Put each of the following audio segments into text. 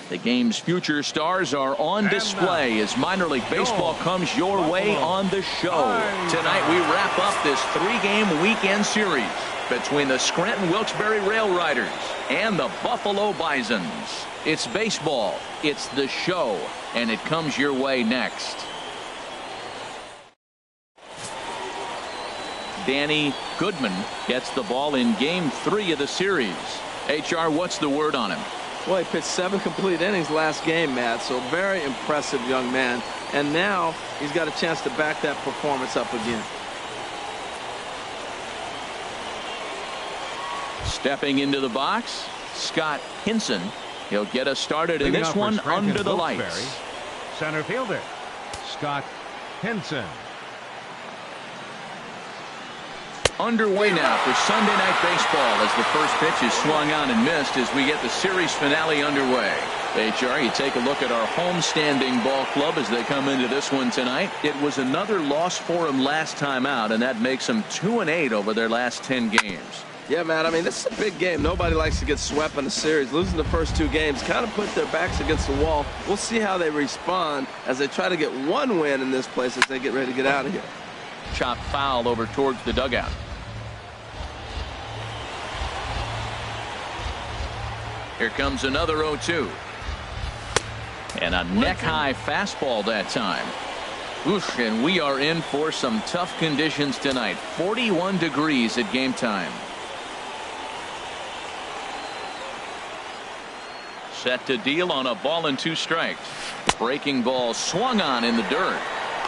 The game's future stars are on display as minor league baseball comes your way on the show. Tonight we wrap up this 3-game weekend series between the Scranton Wilkes-Barre Rail Riders and the Buffalo Bisons. It's baseball, it's the show, and it comes your way next. Danny Goodman gets the ball in game 3 of the series. HR, what's the word on him? Well, he pitched 7 complete innings last game, Matt, so very impressive young man. And now he's got a chance to back that performance up again. Stepping into the box, Scott Hinson. He'll get us started in this one under the lights. Center fielder, Scott Hinson. Underway now for Sunday Night Baseball as the first pitch is swung on and missed as we get the series finale underway. HR, you take a look at our homestanding ball club as they come into this one tonight. It was another loss for them last time out, and that makes them 2-8 over their last 10 games. Yeah, man, I mean, this is a big game. Nobody likes to get swept in a series. Losing the first 2 games kind of put their backs against the wall. We'll see how they respond as they try to get one win in this place as they get ready to get out of here. Chopped foul over towards the dugout. Here comes another 0-2. And a neck-high fastball that time. Oof, and we are in for some tough conditions tonight. 41 degrees at game time. Set to deal on a ball and 2 strikes. Breaking ball swung on in the dirt.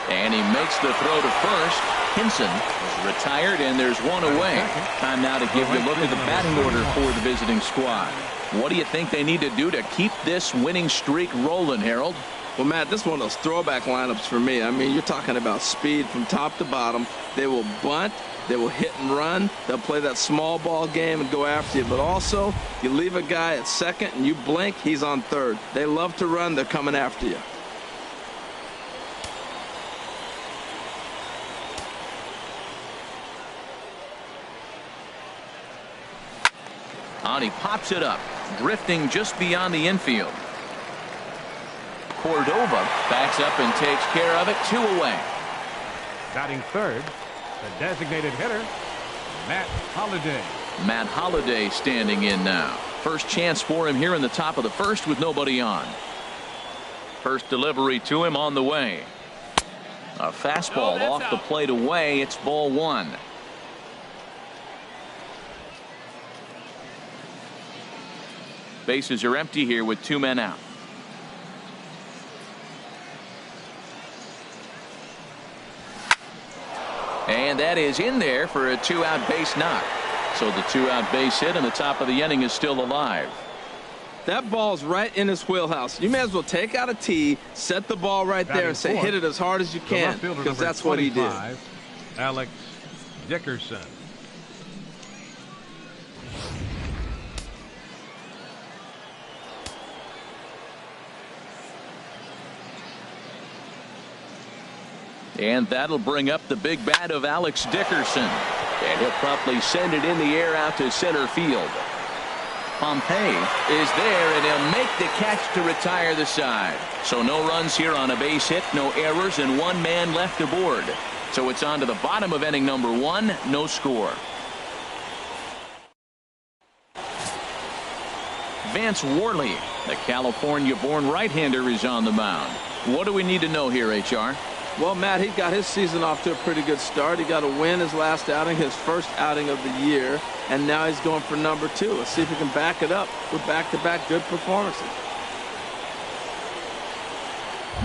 And he makes the throw to first. Hinson is retired, and there's one away. Time now to give you a look at the batting order for the visiting squad. What do you think they need to do to keep this winning streak rolling, Harold? Well, Matt, this is one of those throwback lineups for me. I mean, you're talking about speed from top to bottom. They will bunt. They will hit and run. They'll play that small ball game and go after you. But also, you leave a guy at second and you blink, he's on third. They love to run. They're coming after you. And he pops it up, drifting just beyond the infield. Cordova backs up and takes care of it. 2 away. Batting third, the designated hitter, Matt Holliday. Matt Holliday standing in now. First chance for him here in the top of the first with nobody on. First delivery to him on the way. A fastball off the plate away. It's ball 1. Bases are empty here with 2 men out. And that is in there for a 2-out base knock. So the 2-out base hit and the top of the inning is still alive. That ball's right in his wheelhouse. You may as well take out a tee, set the ball right there and say hit it as hard as you can, because that's what he did. Alex Dickerson. And that'll bring up the big bat of Alex Dickerson. And he'll promptly send it in the air out to center field. Pompey is there, and he'll make the catch to retire the side. So no runs here on a base hit, no errors, and 1 man left aboard. So it's on to the bottom of inning number 1, no score. Vance Worley, the California-born right-hander, is on the mound. What do we need to know here, HR? Well, Matt, he got his season off to a pretty good start. He got a win his last outing, his first outing of the year, and now he's going for number 2. Let's see if he can back it up with back-to-back good performances.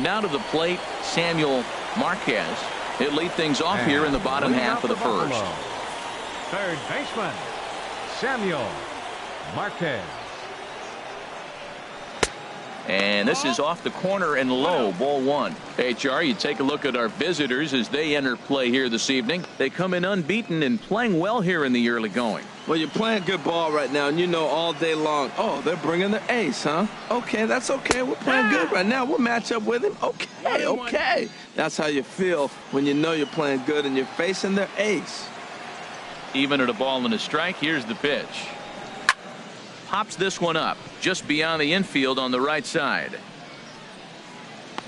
Now to the plate, Samuel Marquez. He'll lead things off here in the bottom half of the first. Third baseman, Samuel Marquez. And this is off the corner and low, ball 1. HR, you take a look at our visitors as they enter play here this evening. They come in unbeaten and playing well here in the early going. Well, you're playing good ball right now, and you know all day long, oh, they're bringing their ace, huh? Okay, that's okay. We're playing good right now. We'll match up with him. Okay. That's how you feel when you know you're playing good and you're facing their ace. Even at a ball and a strike, here's the pitch. pops this one up just beyond the infield on the right side.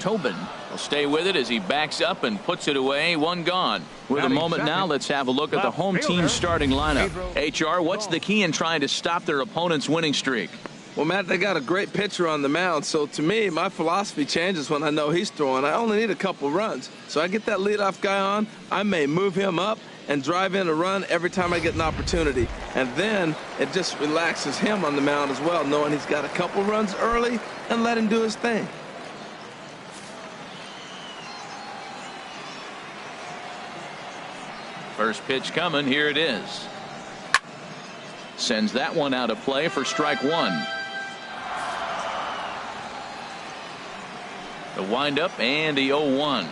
Tobin will stay with it as he backs up and puts it away. One gone. With a moment now, let's have a look at the home team starting lineup. HR, what's the key in trying to stop their opponent's winning streak? Well, Matt, they got a great pitcher on the mound, so to me, my philosophy changes when I know he's throwing. I only need a couple runs. So I get that leadoff guy on, I may move him up and drive in a run every time I get an opportunity. And then it just relaxes him on the mound as well, knowing he's got a couple runs early and let him do his thing. First pitch coming. Here it is. Sends that one out of play for strike one. The windup and the 0-1.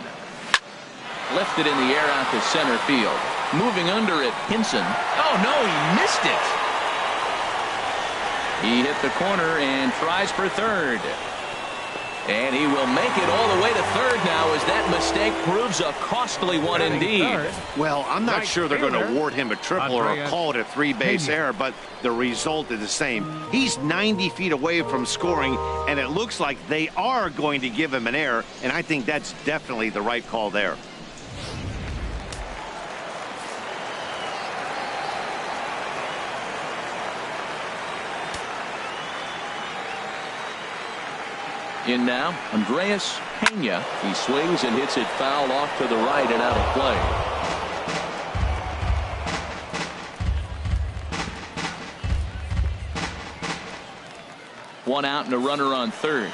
Lifted in the air out to center field. Moving under it, Hinson. Oh no, he missed it. He hit the corner and tries for third. And he will make it all the way to third now as that mistake proves a costly one indeed. Well, I'm not sure they're going to award him a triple or call it a three-base error, but the result is the same. He's 90 feet away from scoring, and it looks like they are going to give him an error, and I think that's definitely the right call there. In now, Andreas Pena. He swings and hits it foul off to the right and out of play. One out and a runner on third.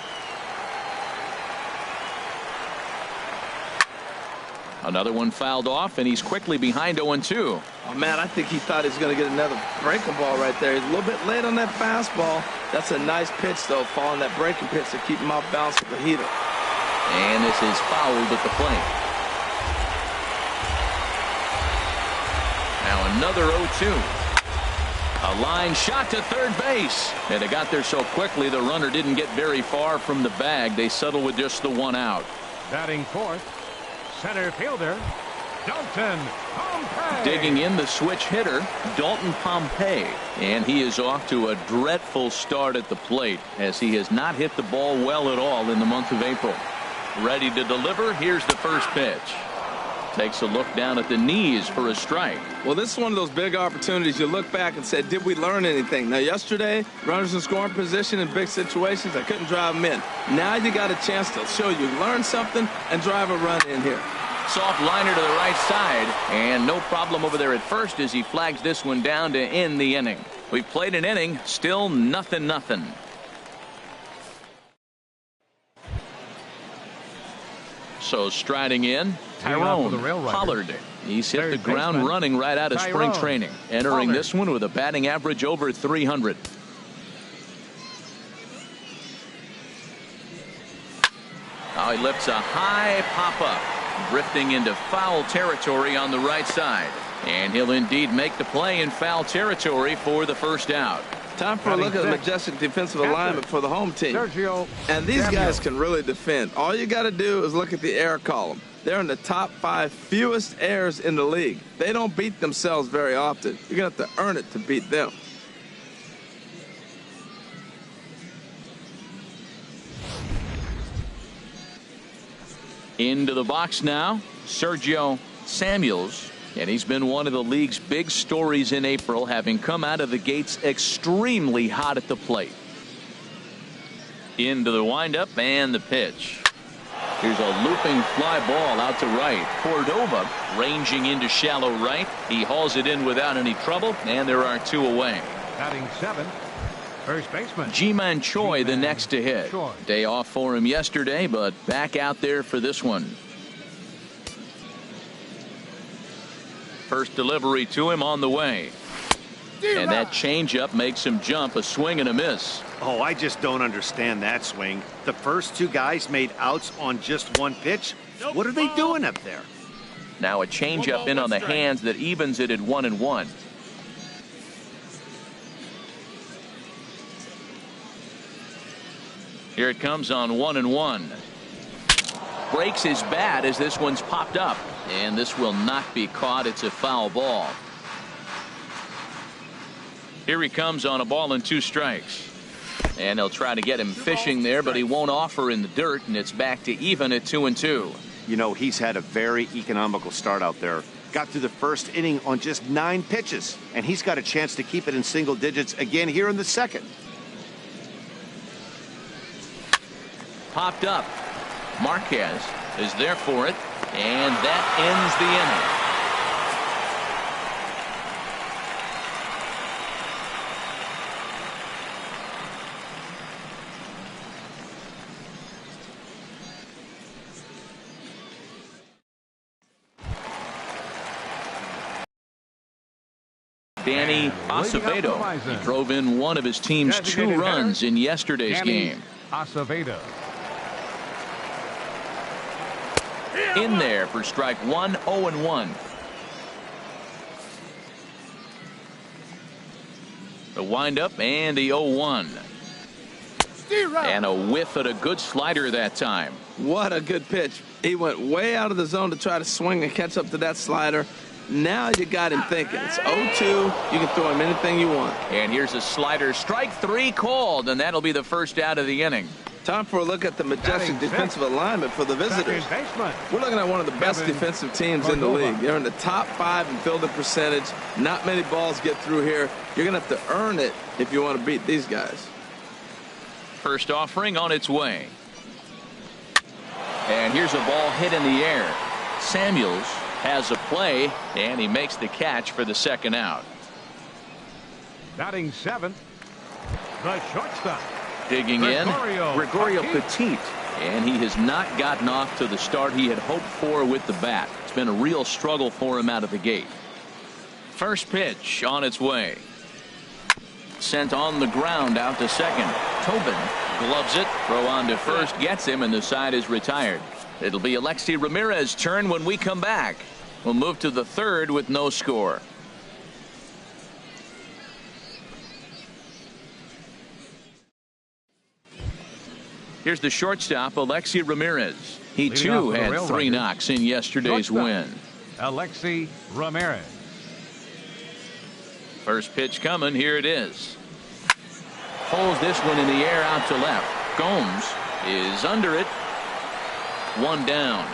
Another one fouled off, and he's quickly behind 0-2. Oh, man, I think he thought he was going to get another breaking ball right there. He's a little bit late on that fastball. That's a nice pitch, though, following that breaking pitch to keep him off balance with the heater. And this is fouled at the plate. Now another 0-2. A line shot to third base. And it got there so quickly the runner didn't get very far from the bag. They settled with just the one out. Batting fourth, center fielder, Dalton Pompey. Digging in the switch hitter, Dalton Pompey. And he is off to a dreadful start at the plate as he has not hit the ball well at all in the month of April. Ready to deliver. Here's the first pitch. Takes a look down at the knees for a strike. Well, this is one of those big opportunities. You look back and say, did we learn anything? Now, yesterday, runners in scoring position in big situations, I couldn't drive them in. Now you got a chance to show you learn something and drive a run in here. Soft liner to the right side, and no problem over there at first as he flags this one down to end the inning. We've played an inning, still nothing. So striding in, Tyrone Pollard. He's hit the ground running right out of spring training. Entering this one with a batting average over 300. Now he lifts a high pop-up. Drifting into foul territory on the right side. And he'll indeed make the play in foul territory for the first out. Time for a look at the majestic defensive alignment for the home team. And these guys can really defend. All you got to do is look at the error column. They're in the top 5 fewest errors in the league. They don't beat themselves very often. You're going to have to earn it to beat them. Into the box now, Sergio Samuels. And he's been one of the league's big stories in April, having come out of the gates extremely hot at the plate. Into the windup and the pitch. Here's a looping fly ball out to right. Cordova ranging into shallow right. He hauls it in without any trouble, and there are 2 away. Batting seventh, first baseman Ji-Man Choi the next to hit. Day off for him yesterday, but back out there for this one. First delivery to him on the way. And that changeup makes him jump. A swing and a miss. Oh, I just don't understand that swing. The first 2 guys made outs on just 1 pitch. What are they doing up there? Now a changeup in on the hands that evens it at 1-1. Here it comes on 1-1. Breaks his bat as this one's popped up. And this will not be caught. It's a foul ball. Here he comes on a ball and 2 strikes. And they'll try to get him fishing there, but he won't offer in the dirt, and it's back to even at 2-2. You know, he's had a very economical start out there. Got through the first inning on just 9 pitches, and he's got a chance to keep it in single digits again here in the second. Popped up. Marquez is there for it, and that ends the inning. Danny Acevedo. He drove in one of his team's 2 runs in yesterday's game. Acevedo. In there for strike 1, 0-1. The windup and the 0-1. And a whiff at a good slider that time. What a good pitch. He went way out of the zone to try to swing and catch up to that slider. Now you got him thinking. It's 0-2. You can throw him anything you want. And here's a slider. Strike 3 called, and that'll be the first out of the inning. Time for a look at the majestic defensive alignment for the visitors. We're looking at one of the best defensive teams in the league. They're in the top 5 in fielding percentage. Not many balls get through here. You're going to have to earn it if you want to beat these guys. First offering on its way. And here's a ball hit in the air. Samuels has a play, and he makes the catch for the second out. Batting 7th, the shortstop. Digging Gregorio in, Petit. And he has not gotten off to the start he had hoped for with the bat. It's been a real struggle for him out of the gate. First pitch on its way. Sent on the ground out to second. Tobin gloves it. Throw on to first. Gets him, and the side is retired. It'll be Alexi Ramirez's turn when we come back. We'll move to the third with no score. Here's the shortstop, Alexi Ramirez. He too had 3 knocks in yesterday's win. Alexi Ramirez. First pitch coming. Here it is. Pulls this one in the air out to left. Gomes is under it. 1 down.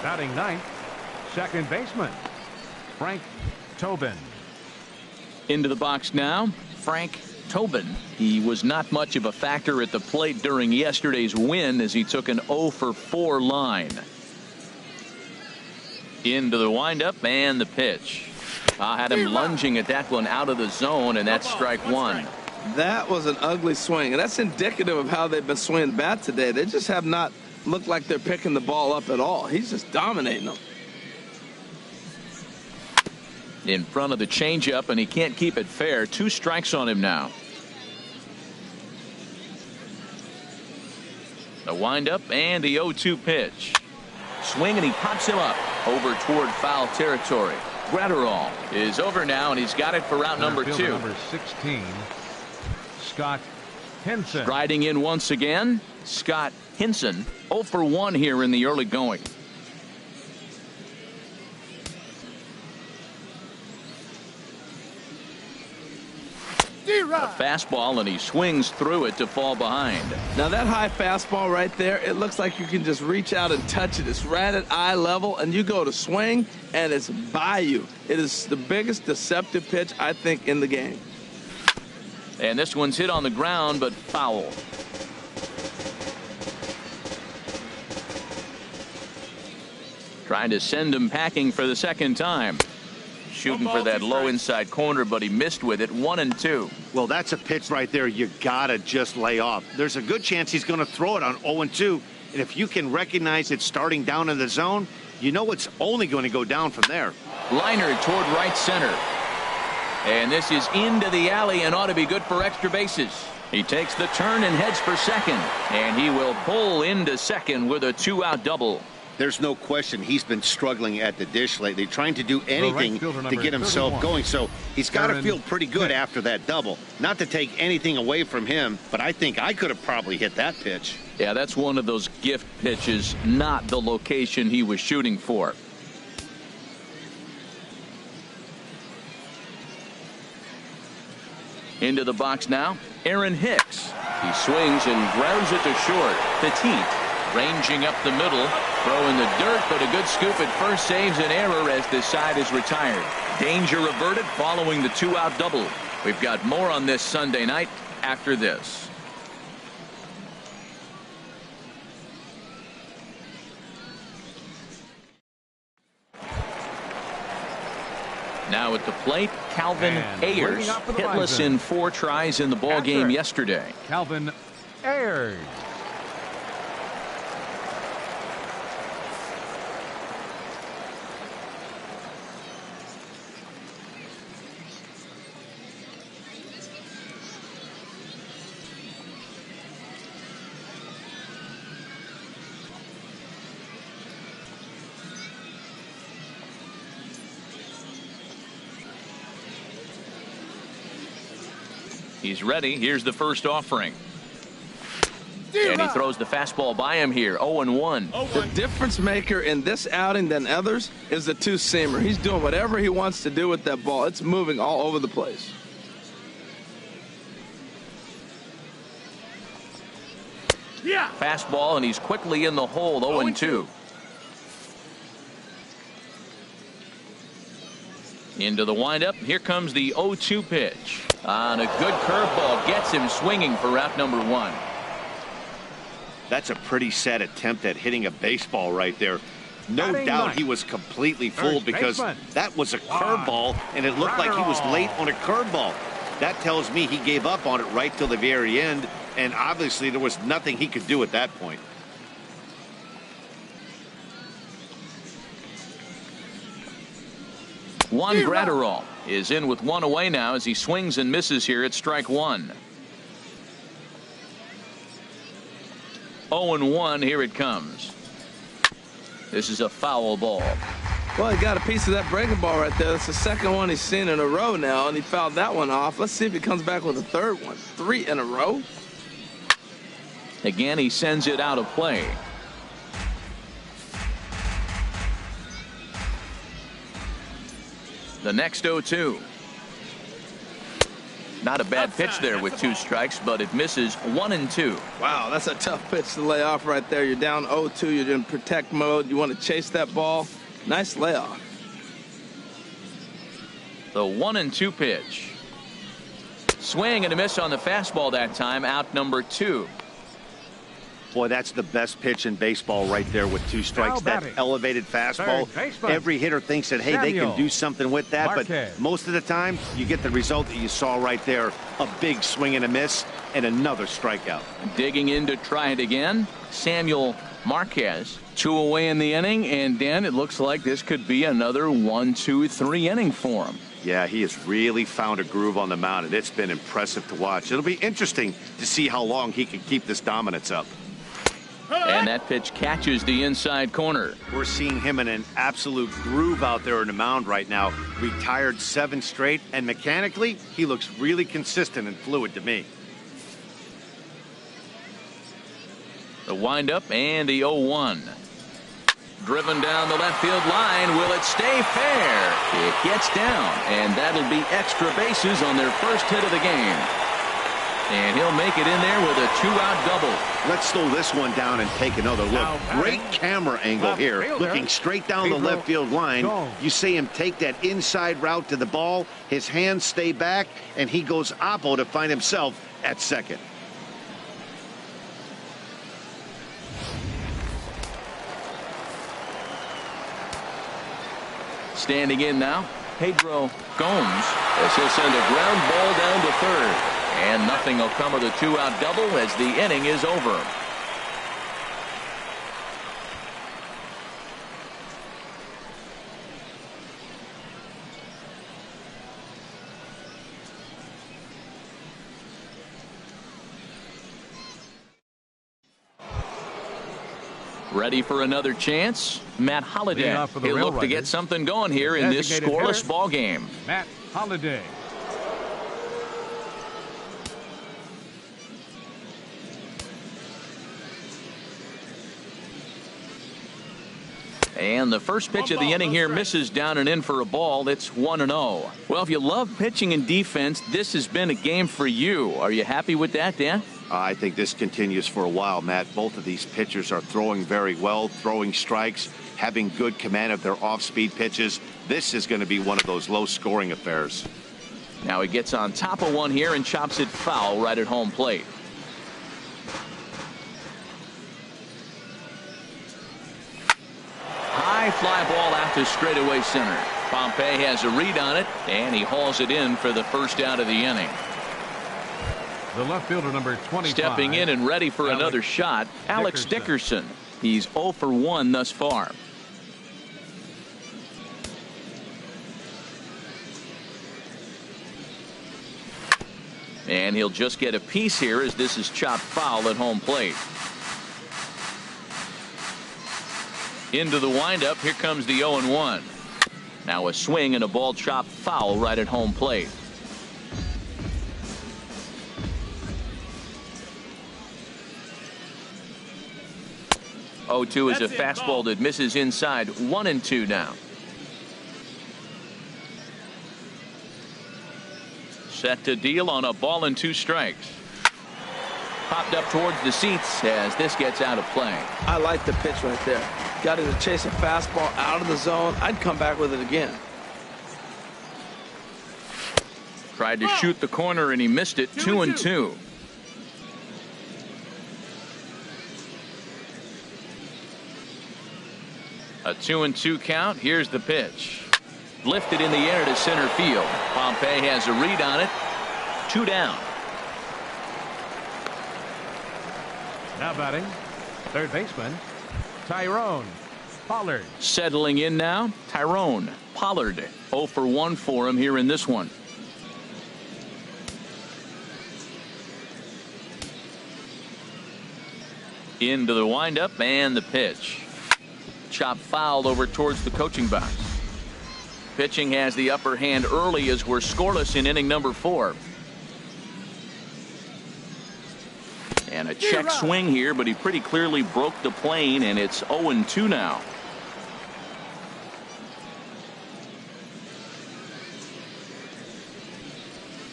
Batting 9th, second baseman, Frank Tobin. Into the box now, Frank Tobin. He was not much of a factor at the plate during yesterday's win as he took an 0-for-4 line. Into the windup and the pitch. Had him lunging at that one out of the zone, and that's strike 1. That was an ugly swing, and that's indicative of how they've been swinging the bat today. They just have not looked like they're picking the ball up at all. He's just dominating them. In front of the changeup, and he can't keep it fair. 2 strikes on him now. The windup and the 0-2 pitch. Swing, and he pops him up over toward foul territory. Gratterall is over now, and he's got it for out number 2. Number 16, Scott Henson. Striding in once again, Scott Henson. 0-for-1 here in the early going. A fastball, and he swings through it to fall behind. Now that high fastball right there, it looks like you can just reach out and touch it. It's right at eye level, and you go to swing, and it's by you. It is the biggest deceptive pitch, I think, in the game. And this one's hit on the ground, but foul. Trying to send him packing for the second time. Shooting for that low inside corner, but he missed with it. 1-2. Well, that's a pitch right there you gotta just lay off. There's a good chance he's going to throw it on 0-2, and if you can recognize it starting down in the zone, you know it's only going to go down from there. Liner toward right center, and this is into the alley and ought to be good for extra bases. He takes the turn and heads for second, and he will pull into second with a 2-out double. There's no question he's been struggling at the dish lately, trying to do anything to get himself going. So he's got to feel pretty good after that double. Not to take anything away from him, but I think I could have probably hit that pitch. Yeah, that's one of those gift pitches, not the location he was shooting for. Into the box now, Aaron Hicks. He swings and grounds it to short. Petit ranging up the middle, throwing the dirt, but a good scoop at first saves an error as this side is retired. Danger averted following the 2-out double. We've got more on this Sunday night after this. Now at the plate, Calvin Ayers, hitless in 4 tries in the ball game yesterday. Calvin Ayers. He's ready. Here's the first offering. And he throws the fastball by him here. 0-1. The difference maker in this outing than others is the two-seamer. He's doing whatever he wants to do with that ball. It's moving all over the place. Fastball, and he's quickly in the hole. 0-2. Into the windup. Here comes the 0-2 pitch. On a good curveball, gets him swinging for out number 1. That's a pretty sad attempt at hitting a baseball right there. No doubt he was completely fooled because that was a curveball, and it looked like he was late on a curveball. That tells me he gave up on it right till the very end, and obviously there was nothing he could do at that point. Juan Gratterall is in with 1 away now as he swings and misses here at strike 1. 0-1. Here it comes. This is a foul ball. Well, he got a piece of that breaking ball right there. That's the second one he's seen in a row now, and he fouled that one off. Let's see if he comes back with a third one. 3 in a row. Again, he sends it out of play. The next 0-2. Not a bad pitch there with 2 strikes, but it misses. 1-2. Wow, that's a tough pitch to lay off right there. You're down 0-2. You're in protect mode. You want to chase that ball. Nice layoff. The 1-2 pitch. Swing and a miss on the fastball that time. Out number 2. Boy, that's the best pitch in baseball right there with 2 strikes. That elevated fastball. Every hitter thinks that, hey, they can do something with that. But most of the time, you get the result that you saw right there. A big swing and a miss and another strikeout. Digging in to try it again. Samuel Marquez. 2 away in the inning. And, Dan, it looks like this could be another 1-2-3 inning for him. Yeah, he has really found a groove on the mound, and it's been impressive to watch. It'll be interesting to see how long he can keep this dominance up. And that pitch catches the inside corner. We're seeing him in an absolute groove out there on the mound right now. Retired 7 straight, and mechanically, he looks really consistent and fluid to me. The windup and the 0-1. Driven down the left field line. Will it stay fair? It gets down, and that'll be extra bases on their first hit of the game. And he'll make it in there with a 2-out double. Let's slow this one down and take another look. Great camera angle here, looking straight down the left field line. You see him take that inside route to the ball. His hands stay back, and he goes oppo to find himself at second. Standing in now, Pedro Gomes, as he'll send a ground ball down to third. And nothing will come of the 2-out double as the inning is over. Ready for another chance? Matt Holliday. He'll look to get something going here in this scoreless ball game. Matt Holliday. And the first pitch of the inning here misses down and in for a ball. It's 1-0. Well, if you love pitching and defense, this has been a game for you. Are you happy with that, Dan? I think this continues for a while, Matt. Both of these pitchers are throwing very well, throwing strikes, having good command of their off-speed pitches. This is going to be one of those low-scoring affairs. Now he gets on top of one here and chops it foul right at home plate. High fly ball out to straightaway center. Pompey has a read on it, and he hauls it in for the first out of the inning. The left fielder, number 25. Stepping in and ready for another shot, Alex Dickerson. He's 0 for 1 thus far. And he'll just get a piece here as this is chopped foul at home plate. Into the windup. Here comes the 0-1. Now a swing and a ball chopped foul right at home plate. Oh-2 is a fastball that misses inside. 1-2 now. Set to deal on a ball and 2 strikes. Popped up towards the seats as this gets out of play. I like the pitch right there. Got to chase a fastball out of the zone. I'd come back with it again. Tried to shoot the corner and he missed it. 2-2. A 2-2 count. Here's the pitch. Lifted in the air to center field. Pompey has a read on it. 2 down. Now batting, third baseman, Tyrone Pollard. Settling in now, Tyrone Pollard. 0 for 1 for him here in this one. Into the windup and the pitch. Chop fouled over towards the coaching box. Pitching has the upper hand early as we're scoreless in inning number 4. And a check swing here, but he pretty clearly broke the plane, and it's 0-2 now.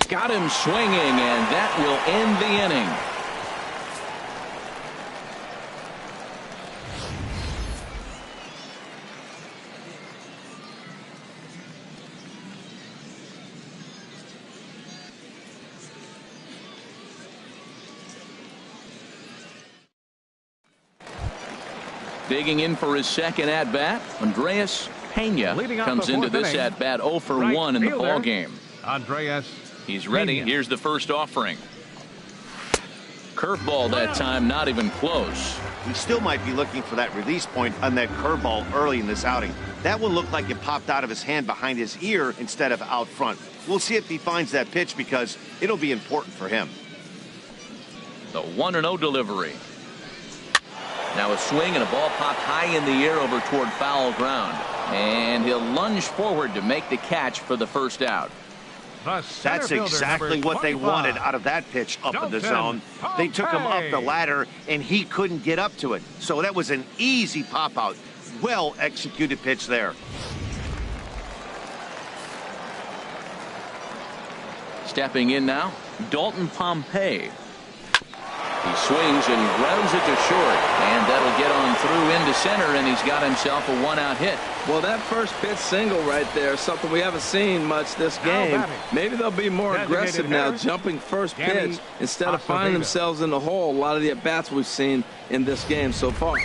Got him swinging, and that will end the inning. Digging in for his second at bat, Andreas Pena comes into this at bat 0 for 1 in the ball game. Andreas. He's ready. Pena. Here's the first offering. Curveball that time, not even close. He still might be looking for that release point on that curveball early in this outing. That one looked like it popped out of his hand behind his ear instead of out front. We'll see if he finds that pitch because it'll be important for him. The 1-0 delivery. Now a swing and a ball popped high in the air over toward foul ground. And he'll lunge forward to make the catch for the first out. That's exactly what they wanted out of that pitch up in the zone. They took him up the ladder, and he couldn't get up to it. So that was an easy pop-out. Well-executed pitch there. Stepping in now, Dalton Pompey. He swings and grounds it to short, and that'll get on through into center, and he's got himself a 1-out hit. Well, that first pitch single right there is something we haven't seen much this game. Maybe they'll be more aggressive now, jumping first pitch instead of finding themselves in the hole. A lot of the at-bats we've seen in this game so far.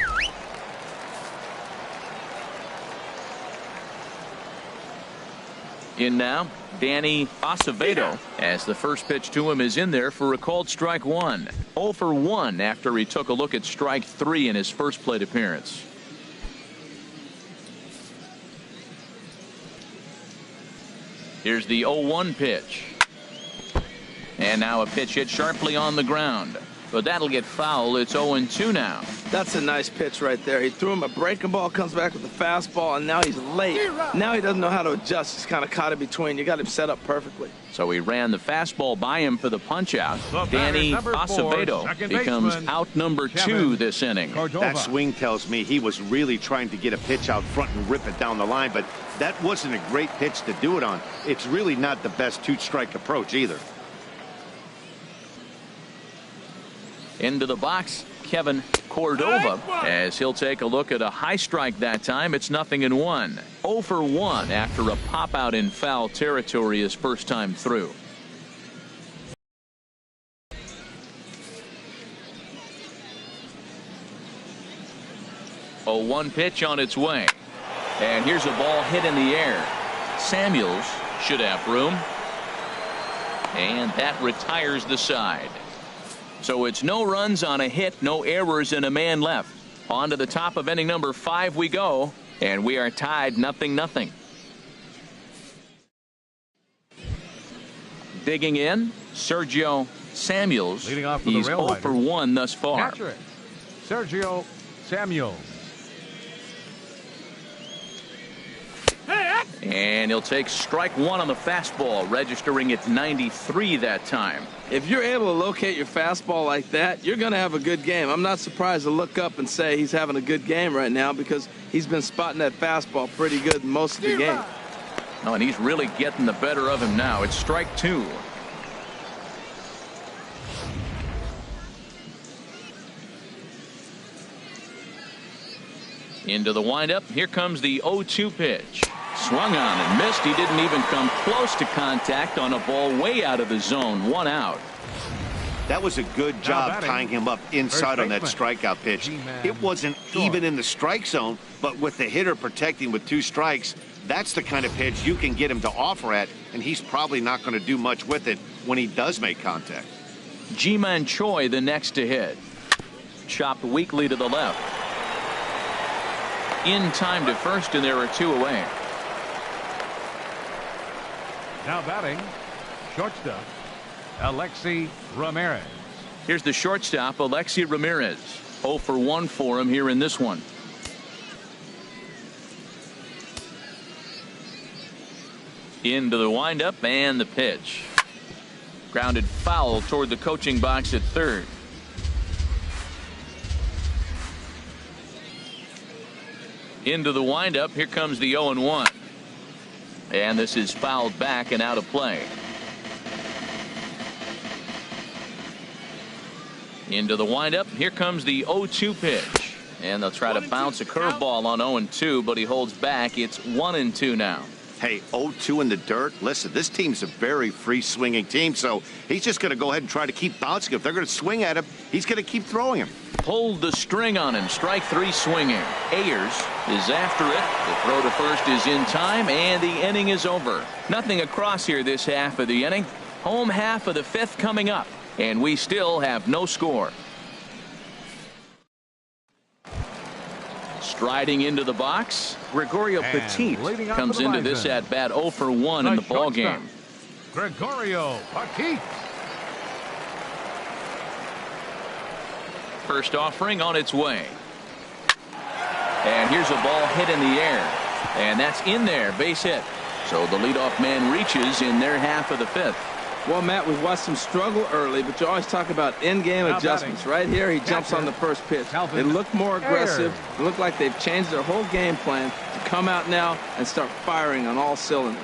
In now, Danny Acevedo, as the first pitch to him is in there for a called strike 1. 0 for 1 after he took a look at strike 3 in his first plate appearance. Here's the 0-1 pitch. And now a pitch hit sharply on the ground. but that'll get foul. It's 0-2 now. That's a nice pitch right there. He threw him a breaking ball, comes back with a fastball, and now he's late. Now he doesn't know how to adjust. He's kind of caught in between. You got him set up perfectly. So he ran the fastball by him for the punch out. Danny Acevedo becomes out number 2 this inning. That swing tells me he was really trying to get a pitch out front and rip it down the line, but that wasn't a great pitch to do it on. It's really not the best 2-strike approach either. Into the box, Kevin Cordova, as he'll take a look at a high strike that time. It's 0-1. 0 for 1 after a pop out in foul territory his first time through. A 1 pitch on its way. And here's a ball hit in the air. Samuels should have room. And that retires the side. So it's no runs on a hit, no errors, and a man left. On to the top of inning number 5 we go, and we are tied 0-0. Digging in, Sergio Samuels. Leading off for He's the 0 for 1 thus far. Catcher it, Sergio Samuels. And he'll take strike 1 on the fastball, registering at 93 that time. If you're able to locate your fastball like that, you're going to have a good game. I'm not surprised to look up and say he's having a good game right now because he's been spotting that fastball pretty good most of the game. Oh, and he's really getting the better of him now. It's strike 2. Into the windup. Here comes the 0-2 pitch. Swung on and missed. He didn't even come close to contact on a ball way out of the zone. 1 out. That was a good job tying him up inside on that strikeout pitch. It wasn't even in the strike zone, but with the hitter protecting with 2 strikes, that's the kind of pitch you can get him to offer at, and he's probably not going to do much with it when he does make contact. Ji-Man Choi the next to hit. Chopped weakly to the left. In time to first, and there are 2 away. Now batting, shortstop, Alexi Ramirez. Here's the shortstop, Alexi Ramirez. 0 for 1 for him here in this one. Into the windup and the pitch. Grounded foul toward the coaching box at third. Into the windup. Here comes the 0-1. And this is fouled back and out of play. Into the windup. Here comes the 0-2 pitch. And they'll try to bounce a curveball on 0-2, but he holds back. It's 1-2 now. Hey, 0-2 in the dirt. Listen, this team's a very free-swinging team, so he's just going to go ahead and try to keep bouncing. If they're going to swing at him, he's going to keep throwing him. Pulled the string on him. Strike 3 swinging. Ayers is after it. The throw to first is in time, and the inning is over. Nothing across here this half of the inning. Home half of the 5th coming up, and we still have no score. Striding into the box, Gregorio Petit comes into this at bat 0 for 1 in the ball game. Gregorio Petit. First offering on its way. And here's a ball hit in the air. And that's in there, base hit. So the leadoff man reaches in their half of the 5th. Well, Matt, we've watched him struggle early, but you always talk about in-game adjustments. Right here, he jumps on the first pitch. They look more aggressive. It looked like they've changed their whole game plan to come out now and start firing on all cylinders.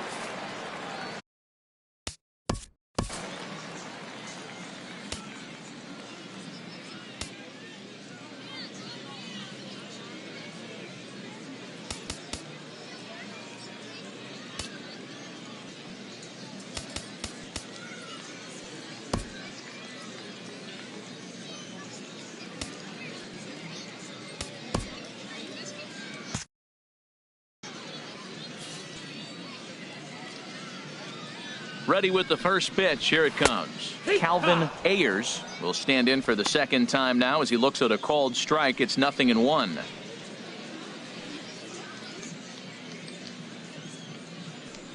Ready with the first pitch. Here it comes. Calvin Ayers will stand in for the second time now as he looks at a called strike. It's 0-1.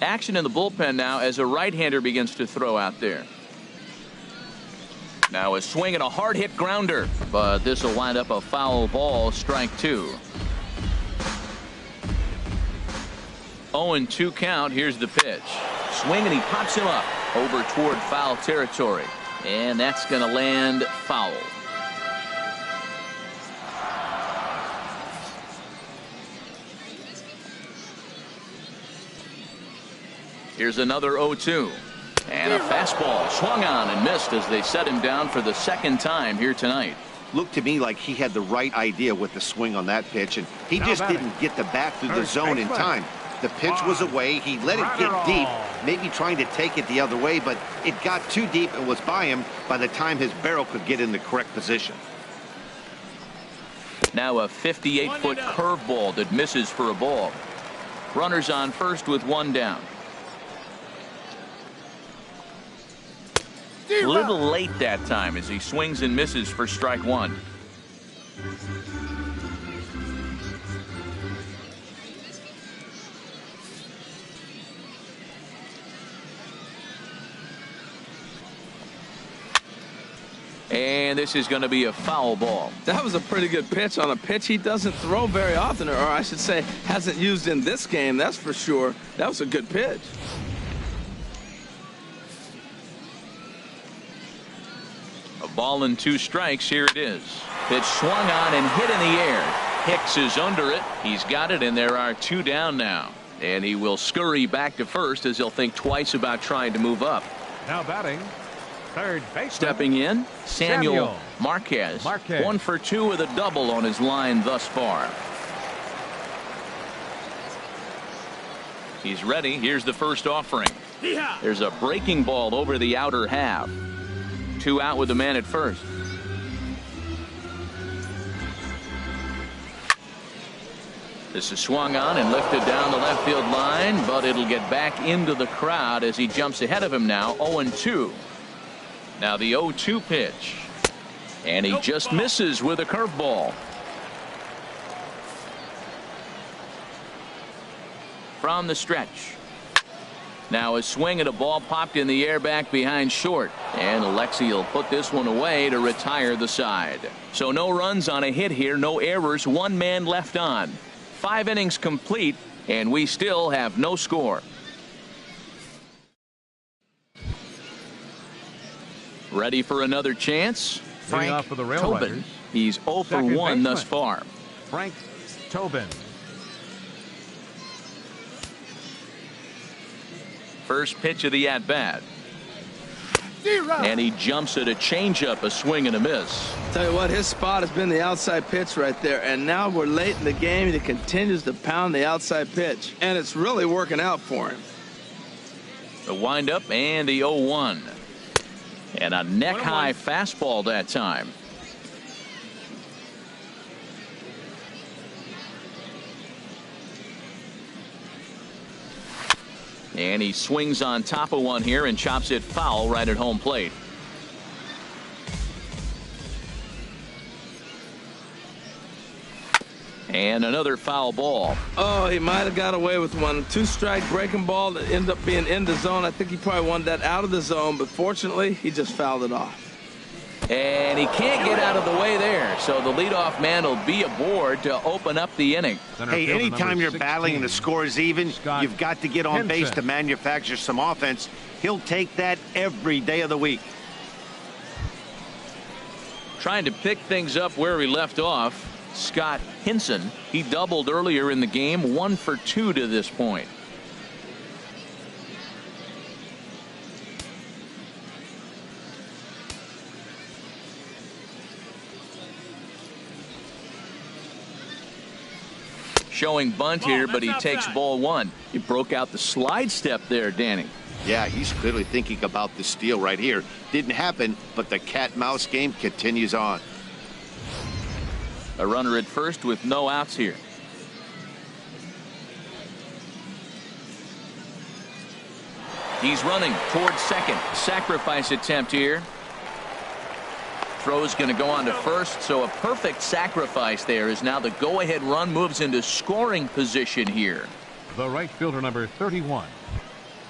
Action in the bullpen now as a right-hander begins to throw out there. Now a swing and a hard hit grounder, but this will wind up a foul ball, strike 2. 0-2 count. Here's the pitch. Swing and he pops him up over toward foul territory, and that's going to land foul. Here's another 0-2. And a fastball swung on and missed as they set him down for the second time here tonight. Looked to me like he had the right idea with the swing on that pitch, and he just didn't get the bat through the zone in time. The pitch was away. He let it get deep, maybe trying to take it the other way, but it got too deep and was by him by the time his barrel could get in the correct position. Now a 58-foot curveball that misses for a ball. Runners on first with 1 down. A little late that time as he swings and misses for strike 1. And this is going to be a foul ball. That was a pretty good pitch on a pitch he doesn't throw very often, or I should say hasn't used in this game, that's for sure. That was a good pitch. A ball and 2 strikes. Here it is. Pitch swung on and hit in the air. Hicks is under it. He's got it, and there are 2 down now. And he will scurry back to first as he'll think twice about trying to move up. Now batting, third baseman. Stepping in, Samuel Marquez. 1 for 2 with a double on his line thus far. He's ready. Here's the first offering. There's a breaking ball over the outer half. 2 out with the man at first. This is swung on and lifted down the left field line, but it'll get back into the crowd as he jumps ahead of him now. 0-2. Now the 0-2 pitch, and he just misses with a curveball. From the stretch. Now a swing and a ball popped in the air back behind short, and Alexi will put this one away to retire the side. So no runs on a hit here, no errors, 1 man left on. 5 innings complete, and we still have no score. Ready for another chance? Frank for the Rail Tobin. Riders. He's 0 for 1 thus far. Frank Tobin. First pitch of the at-bat. And he jumps at a changeup, a swing and a miss. Tell you what, his spot has been the outside pitch right there, and now we're late in the game. He continues to pound the outside pitch, and it's really working out for him. The windup and the 0-1. And a neck-high fastball that time. And he swings on top of one here and chops it foul right at home plate. And another foul ball. Oh, he might have got away with one. 2-strike breaking ball that ended up being in the zone. I think he probably wanted that out of the zone, but fortunately, he just fouled it off. And he can't get out of the way there, so the leadoff man will be aboard to open up the inning. Hey, anytime you're battling and the score is even, you've got to get on base to manufacture some offense. He'll take that every day of the week. Trying to pick things up where he left off, Scott Hinson. He doubled earlier in the game, 1 for 2 to this point. Showing bunt here, but he takes ball 1. He broke out the slide step there, Danny. Yeah, he's clearly thinking about the steal right here. Didn't happen, but the cat-mouse game continues on. A runner at first with no outs here. He's running towards second. Sacrifice attempt here. Throw's going to go on to first, so a perfect sacrifice there is now the go-ahead run moves into scoring position here. The right fielder, number 31,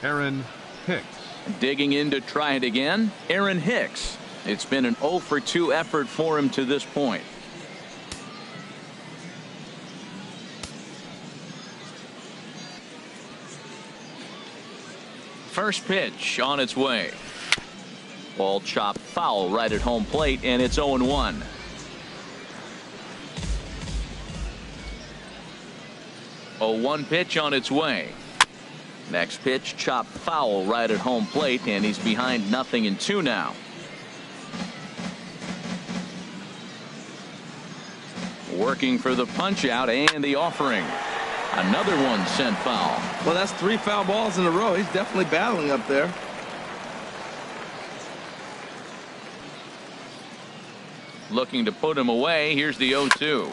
Aaron Hicks. Digging in to try it again, Aaron Hicks. It's been an 0 for 2 effort for him to this point. First pitch on its way. Ball chopped foul right at home plate, and it's 0-1. A 1 pitch on its way. Next pitch chopped foul right at home plate, and he's behind 0-2 now. Working for the punch out and the offering. Another one sent foul. Well, that's 3 foul balls in a row. He's definitely battling up there. Looking to put him away. Here's the 0-2.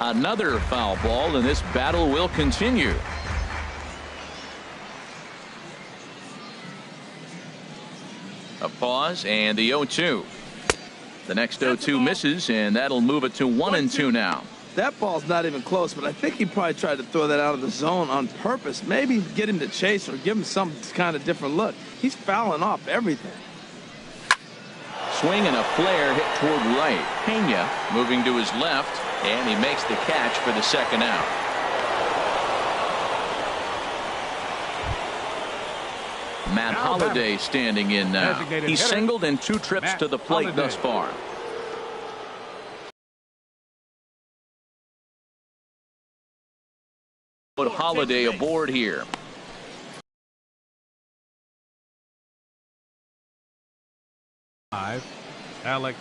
Another foul ball, and this battle will continue. A pause and the 0-2. The next 0-2 misses, and that'll move it to 1-2 now. That ball's not even close, but I think he probably tried to throw that out of the zone on purpose. Maybe get him to chase or give him some kind of different look. He's fouling off everything. Swing and a flare hit toward right. Pena moving to his left, and he makes the catch for the second out. Matt Holliday standing in now. He's singled in 2 trips to the plate thus far. Put Holliday aboard here. Alex